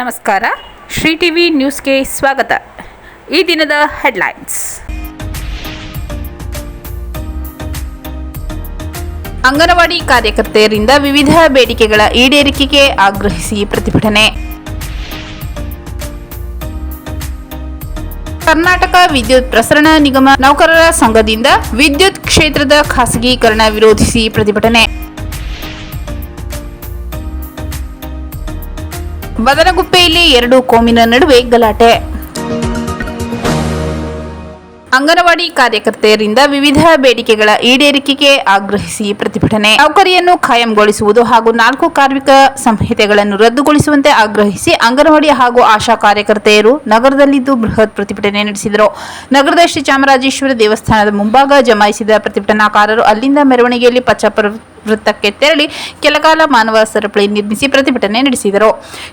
ನಮಸ್ಕಾರ. ಶ್ರೀ ಟಿವಿ ನ್ಯೂಸ್ಗೆ ಸ್ವಾಗತ. ಈ ದಿನದ ಹೆಡ್ಲೈನ್ಸ್. ಅಂಗನವಾಡಿ ಕಾರ್ಯಕರ್ತೆಯರಿಂದ ವಿವಿಧ ಬೇಡಿಕೆಗಳ ಈಡೇರಿಕೆಗೆ ಆಗ್ರಹಿಸಿ ಪ್ರತಿಭಟನೆ. ಕರ್ನಾಟಕ ವಿದ್ಯುತ್ ಪ್ರಸರಣ ನಿಗಮ ನೌಕರರ ಸಂಘದಿಂದ ವಿದ್ಯುತ್ ಕ್ಷೇತ್ರದ ಖಾಸಗೀಕರಣ ವಿರೋಧಿಸಿ ಪ್ರತಿಭಟನೆ. ಬದನಗುಪ್ಪೆಯಲ್ಲಿ ಎರಡು ಕೋಮಿನ ನಡುವೆ ಗಲಾಟೆ. ಅಂಗನವಾಡಿ ಕಾರ್ಯಕರ್ತೆಯರಿಂದ ವಿವಿಧ ಬೇಡಿಕೆಗಳ ಈಡೇರಿಕೆಗೆ ಆಗ್ರಹಿಸಿ ಪ್ರತಿಭಟನೆ. ನೌಕರಿಯನ್ನು ಖಾಯಂಗೊಳಿಸುವುದು ಹಾಗೂ 4 ಕಾರ್ಮಿಕ ಸಂಹಿತೆಗಳನ್ನು ರದ್ದುಗೊಳಿಸುವಂತೆ ಆಗ್ರಹಿಸಿ ಅಂಗನವಾಡಿ ಹಾಗೂ ಆಶಾ ಕಾರ್ಯಕರ್ತೆಯರು ನಗರದಲ್ಲಿಂದು ಬೃಹತ್ ಪ್ರತಿಭಟನೆ ನಡೆಸಿದರು. ನಗರದ ಶ್ರೀ ಚಾಮರಾಜೇಶ್ವರಿ ದೇವಸ್ಥಾನದ ಮುಂಭಾಗ ಜಮಾಯಿಸಿದ ಪ್ರತಿಭಟನಾಕಾರರು ಅಲ್ಲಿಂದ ಮೆರವಣಿಗೆಯಲ್ಲಿ ಪಚ್ಚ ವೃತ್ತಕ್ಕೆ ತೆರಳಿ ಕೆಲಕಾಲ ಮಾನವ ಸರಪಳಿ ನಿರ್ಮಿಸಿ ಪ್ರತಿಭಟನೆ ನಡೆಸಿದರು.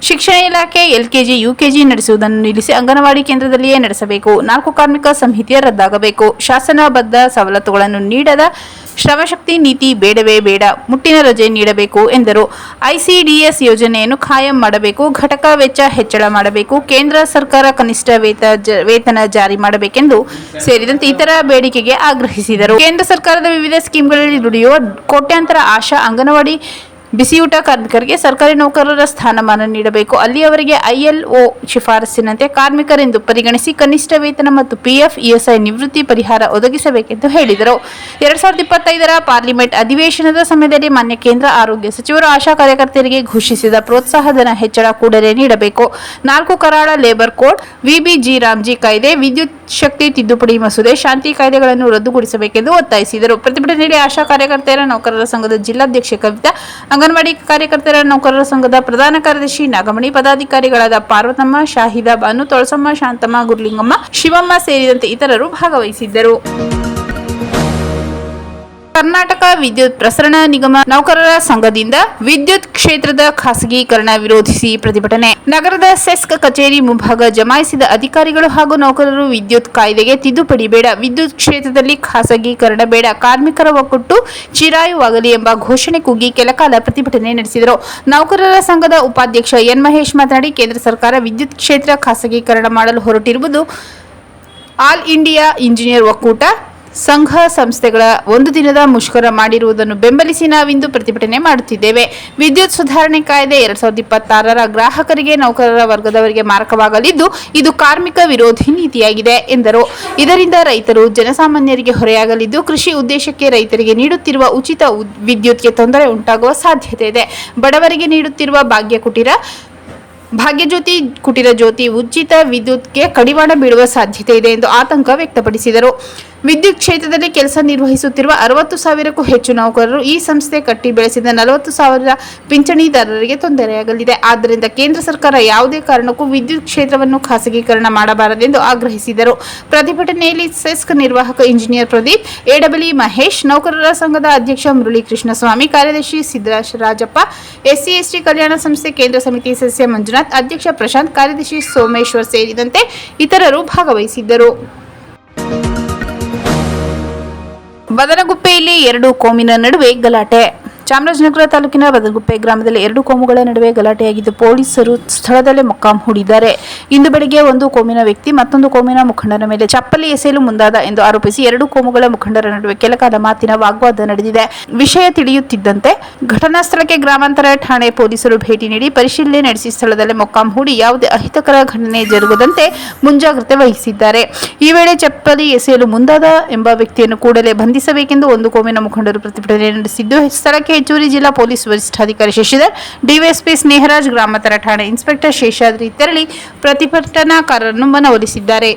ಶಿಕ್ಷಣ ಇಲಾಖೆ ಎಲ್ಕೆಜಿ ಯುಕೆಜಿ ನಡೆಸುವುದನ್ನು ನಿಲ್ಲಿಸಿ ಅಂಗನವಾಡಿ ಕೇಂದ್ರದಲ್ಲಿಯೇ ನಡೆಸಬೇಕು. 4 ಕಾರ್ಮಿಕ ಸಂಹಿತೆ ರದ್ದಾಗಬೇಕು. ಶಾಸನಬದ್ಧ ಸವಲತ್ತುಗಳನ್ನು ನೀಡದ ಶ್ರಮಶಕ್ತಿ ನೀತಿ ಬೇಡವೇ ಬೇಡ. ಮುಟ್ಟಿನ ರಜೆ ನೀಡಬೇಕು ಎಂದರು. ಐಸಿಡಿಎಸ್ ಯೋಜನೆಯನ್ನು ಖಾಯಂ ಮಾಡಬೇಕು. ಘಟಕ ವೆಚ್ಚ ಹೆಚ್ಚಳ ಮಾಡಬೇಕು. ಕೇಂದ್ರ ಸರ್ಕಾರ ಕನಿಷ್ಠ ವೇತನ ಜಾರಿ ಮಾಡಬೇಕೆಂದು ಸೇರಿದಂತೆ ಇತರ ಬೇಡಿಕೆಗೆ ಆಗ್ರಹಿಸಿದರು. ಕೇಂದ್ರ ಸರ್ಕಾರದ ವಿವಿಧ ಸ್ಕೀಮ್ಗಳಲ್ಲಿ ದುಡಿಯುವ ಕೋಟ್ಯಾಂತರ ಆಶಾ ಅಂಗನವಾಡಿ ಬಿಸಿಯೂಟ ಕಾರ್ಮಿಕರಿಗೆ ಸರ್ಕಾರಿ ನೌಕರರ ಸ್ಥಾನಮಾನ ನೀಡಬೇಕು. ಅಲ್ಲಿ ಅವರಿಗೆ ಐಎಲ್ಒ ಶಿಫಾರಸಿನಂತೆ ಕಾರ್ಮಿಕರೆಂದು ಪರಿಗಣಿಸಿ ಕನಿಷ್ಠ ವೇತನ ಮತ್ತು ಪಿಎಫ್ ಇಎಸ್ಐ ನಿವೃತ್ತಿ ಪರಿಹಾರ ಒದಗಿಸಬೇಕೆಂದು ಹೇಳಿದರು. 2025ರ ಪಾರ್ಲಿಮೆಂಟ್ ಅಧಿವೇಶನದ ಸಮಯದಲ್ಲಿ ಮಾನ್ಯ ಕೇಂದ್ರ ಆರೋಗ್ಯ ಸಚಿವರು ಆಶಾ ಕಾರ್ಯಕರ್ತೆಯರಿಗೆ ಘೋಷಿಸಿದ ಪ್ರೋತ್ಸಾಹಧನ ಹೆಚ್ಚಳ ಕೂಡಲೇ ನೀಡಬೇಕು. 4 ಕರಾಳ ಲೇಬರ್ ಕೋಡ್, ವಿಬಿಜಿ ರಾಮ್ಜಿ ಕಾಯ್ದೆ, ವಿದ್ಯುತ್ ಶಕ್ತಿ ತಿದ್ದುಪಡಿ ಮಸೂದೆ, ಶಾಂತಿ ಕಾಯ್ದೆಗಳನ್ನು ರದ್ದುಗೊಳಿಸಬೇಕೆಂದು ಒತ್ತಾಯಿಸಿದರು. ಪ್ರತಿಭಟನೆಯಲ್ಲಿ ಆಶಾ ಕಾರ್ಯಕರ್ತೆಯರ ನೌಕರರ ಸಂಘದ ಜಿಲ್ಲಾಧ್ಯಕ್ಷೆ ಕವಿತಾ, ಅಂಗನವಾಡಿ ಕಾರ್ಯಕರ್ತೆಯರ ನೌಕರರ ಸಂಘದ ಪ್ರಧಾನ ಕಾರ್ಯದರ್ಶಿ ನಾಗಮಣಿ, ಪದಾಧಿಕಾರಿಗಳಾದ ಪಾರ್ವತಮ್ಮ, ಶಾಹಿದಾ ಬಾನು, ತೊಳಸಮ್ಮ, ಶಾಂತಮ್ಮ, ಗುರ್ಲಿಂಗಮ್ಮ, ಶಿವಮ್ಮ ಸೇರಿದಂತೆ ಇತರರು ಭಾಗವಹಿಸಿದ್ದರು. ಕರ್ನಾಟಕ ವಿದ್ಯುತ್ ಪ್ರಸರಣ ನಿಗಮ ನೌಕರರ ಸಂಘದಿಂದ ವಿದ್ಯುತ್ ಕ್ಷೇತ್ರದ ಖಾಸಗೀಕರಣ ವಿರೋಧಿಸಿ ಪ್ರತಿಭಟನೆ. ನಗರದ ಸೆಸ್ಕ್ ಕಚೇರಿ ಮುಂಭಾಗ ಜಮಾಯಿಸಿದ ಅಧಿಕಾರಿಗಳು ಹಾಗೂ ನೌಕರರು ವಿದ್ಯುತ್ ಕಾಯ್ದೆಗೆ ತಿದ್ದುಪಡಿ ಬೇಡ, ವಿದ್ಯುತ್ ಕ್ಷೇತ್ರದಲ್ಲಿ ಖಾಸಗೀಕರಣ ಬೇಡ, ಕಾರ್ಮಿಕರ ಒಕ್ಕೂಟ ಚಿರಾಯುವಾಗಲಿ ಎಂಬ ಘೋಷಣೆ ಕೂಗಿ ಕೆಲಕಾಲ ಪ್ರತಿಭಟನೆ ನಡೆಸಿದರು. ನೌಕರರ ಸಂಘದ ಉಪಾಧ್ಯಕ್ಷ ಎನ್ ಮಹೇಶ್ ಮಾತನಾಡಿ, ಕೇಂದ್ರ ಸರ್ಕಾರ ವಿದ್ಯುತ್ ಕ್ಷೇತ್ರ ಖಾಸಗೀಕರಣ ಮಾಡಲು ಹೊರಟಿರುವುದು ಆಲ್ ಇಂಡಿಯಾ ಇಂಜಿನಿಯರ್ ಒಕ್ಕೂಟ ಸಂಘ ಸಂಸ್ಥೆಗಳ ಒಂದು ದಿನದ ಮುಷ್ಕರ ಮಾಡಿರುವುದನ್ನು ಬೆಂಬಲಿಸಿ ನಾವಿಂದು ಪ್ರತಿಭಟನೆ ಮಾಡುತ್ತಿದ್ದೇವೆ. ವಿದ್ಯುತ್ ಸುಧಾರಣೆ ಕಾಯ್ದೆ 2026ರ ಗ್ರಾಹಕರಿಗೆ, ನೌಕರರ ವರ್ಗದವರಿಗೆ ಮಾರಕವಾಗಲಿದ್ದು ಇದು ಕಾರ್ಮಿಕ ವಿರೋಧಿ ನೀತಿಯಾಗಿದೆ ಎಂದರು. ಇದರಿಂದ ರೈತರು, ಜನಸಾಮಾನ್ಯರಿಗೆ ಹೊರೆಯಾಗಲಿದ್ದು ಕೃಷಿ ಉದ್ದೇಶಕ್ಕೆ ರೈತರಿಗೆ ನೀಡುತ್ತಿರುವ ಉಚಿತ ವಿದ್ಯುತ್ಗೆ ತೊಂದರೆ ಉಂಟಾಗುವ ಸಾಧ್ಯತೆ ಇದೆ. ಬಡವರಿಗೆ ನೀಡುತ್ತಿರುವ ಭಾಗ್ಯಜ್ಯೋತಿ ಕುಟೀರ ಜ್ಯೋತಿ ಉಚಿತ ವಿದ್ಯುತ್ಗೆ ಕಡಿವಾಣ ಬೀಳುವ ಸಾಧ್ಯತೆ ಇದೆ ಎಂದು ಆತಂಕ ವ್ಯಕ್ತಪಡಿಸಿದರು. ವಿದ್ಯುತ್ ಕ್ಷೇತ್ರದಲ್ಲಿ ಕೆಲಸ ನಿರ್ವಹಿಸುತ್ತಿರುವ 60,000ಕ್ಕೂ ಹೆಚ್ಚು ನೌಕರರು, ಈ ಸಂಸ್ಥೆ ಕಟ್ಟಿ ಬೆಳೆಸಿದ 40,000 ಪಿಂಚಣಿದಾರರಿಗೆ ತೊಂದರೆಯಾಗಲಿದೆ. ಆದ್ದರಿಂದ ಕೇಂದ್ರ ಸರ್ಕಾರ ಯಾವುದೇ ಕಾರಣಕ್ಕೂ ವಿದ್ಯುತ್ ಕ್ಷೇತ್ರವನ್ನು ಖಾಸಗೀಕರಣ ಮಾಡಬಾರದೆಂದು ಆಗ್ರಹಿಸಿದರು. ಪ್ರತಿಭಟನೆಯಲ್ಲಿ ಸೆಸ್ಕ್ ನಿರ್ವಾಹಕ ಇಂಜಿನಿಯರ್ ಪ್ರದೀಪ್, ಎಡಬ್ಲ್ಯೂ ಮಹೇಶ್, ನೌಕರರ ಸಂಘದ ಅಧ್ಯಕ್ಷ ಮುರಳಿ ಕೃಷ್ಣಸ್ವಾಮಿ, ಕಾರ್ಯದರ್ಶಿ ಸಿದ್ದರಾಜಪ್ಪ, SC/ST ಕಲ್ಯಾಣ ಸಂಸ್ಥೆ ಕೇಂದ್ರ ಸಮಿತಿ ಸದಸ್ಯ ಮಂಜುನಾಥ್, ಅಧ್ಯಕ್ಷ ಪ್ರಶಾಂತ್, ಕಾರ್ಯದರ್ಶಿ ಸೋಮೇಶ್ವರ್ ಸೇರಿದಂತೆ ಇತರರು ಭಾಗವಹಿಸಿದ್ದರು. ಬದನಗುಪ್ಪೆಯಲ್ಲಿ ಎರಡು ಕೋಮಿನ ನಡುವೆ ಗಲಾಟೆ. ಚಾಮರಾಜನಗರ ತಾಲೂಕಿನ ಬದನಗುಪ್ಪೆ ಗ್ರಾಮದಲ್ಲಿ 2 ಕೋಮುಗಳ ನಡುವೆ ಗಲಾಟೆಯಾಗಿದ್ದು ಪೊಲೀಸರು ಸ್ಥಳದಲ್ಲೇ ಮೊಕ್ಕಾಂ ಹೂಡಿದ್ದಾರೆ. ಇಂದು ಬೆಳಗ್ಗೆ ಒಂದು ಕೋಮಿನ ವ್ಯಕ್ತಿ ಮತ್ತೊಂದು ಕೋಮಿನ ಮುಖಂಡನ ಮೇಲೆ ಚಪ್ಪಲಿ ಎಸೆಯಲು ಮುಂದಾದ ಎಂದು ಆರೋಪಿಸಿ 2 ಕೋಮುಗಳ ಮುಖಂಡರ ನಡುವೆ ಕೆಲಕಾಲ ಮಾತಿನ ವಾಗ್ವಾದ ನಡೆದಿದೆ. ವಿಷಯ ತಿಳಿಯುತ್ತಿದ್ದಂತೆ ಘಟನಾ ಸ್ಥಳಕ್ಕೆ ಗ್ರಾಮಾಂತರ ಠಾಣೆ ಪೊಲೀಸರು ಭೇಟಿ ನೀಡಿ ಪರಿಶೀಲನೆ ನಡೆಸಿ ಸ್ಥಳದಲ್ಲೇ ಮೊಕ್ಕಾಂ ಹೂಡಿ ಯಾವುದೇ ಅಹಿತಕರ ಘಟನೆ ಜರುಗದಂತೆ ಮುಂಜಾಗ್ರತೆ ವಹಿಸಿದ್ದಾರೆ. ಈ ವೇಳೆ ಚಪ್ಪಲಿ ಎಸೆಯಲು ಮುಂದಾದ ಎಂಬ ವ್ಯಕ್ತಿಯನ್ನು ಕೂಡಲೇ ಬಂಧಿಸಬೇಕೆಂದು ಒಂದು ಕೋಮಿನ ಮುಖಂಡರು ಪ್ರತಿಭಟನೆ ನಡೆಸಿದ್ದು, ಸ್ಥಳಕ್ಕೆ ಹೆಚ್ಚುವರಿ ಜಿಲ್ಲಾ ಪೊಲೀಸ್ ವರಿಷ್ಠಾಧಿಕಾರಿ ಶಶಿಧರ್, ಡಿವೈಎಸ್ಪಿ ಸ್ನೇಹರಾಜ್, ಗ್ರಾಮಾಂತರ ಠಾಣೆ ಇನ್ಸ್ಪೆಕ್ಟರ್ ಶೇಷಾದ್ರಿ ತೆರಳಿ ಪ್ರತಿಭಟನಾಕಾರರನ್ನು ಮನವೊಲಿಸಿದ್ದಾರೆ.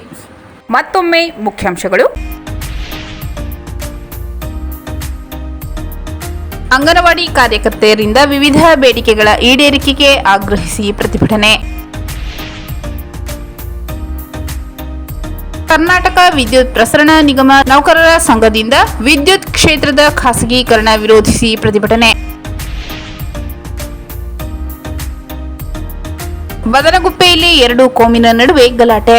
ಮತ್ತೊಮ್ಮೆ ಮುಖ್ಯಾಂಶಗಳು. ಅಂಗನವಾಡಿ ಕಾರ್ಯಕರ್ತೆಯರಿಂದ ವಿವಿಧ ಬೇಡಿಕೆಗಳ ಈಡೇರಿಕೆಗೆ ಆಗ್ರಹಿಸಿ ಪ್ರತಿಭಟನೆ. ಕರ್ನಾಟಕ ವಿದ್ಯುತ್ ಪ್ರಸರಣ ನಿಗಮ ನೌಕರರ ಸಂಘದಿಂದ ವಿದ್ಯುತ್ ಕ್ಷೇತ್ರದ ಖಾಸಗೀಕರಣ ವಿರೋಧಿಸಿ ಪ್ರತಿಭಟನೆ. ಬದನಗುಪ್ಪೆಯಲ್ಲಿ ಎರಡು ಕೋಮಿನ ನಡುವೆ ಗಲಾಟೆ.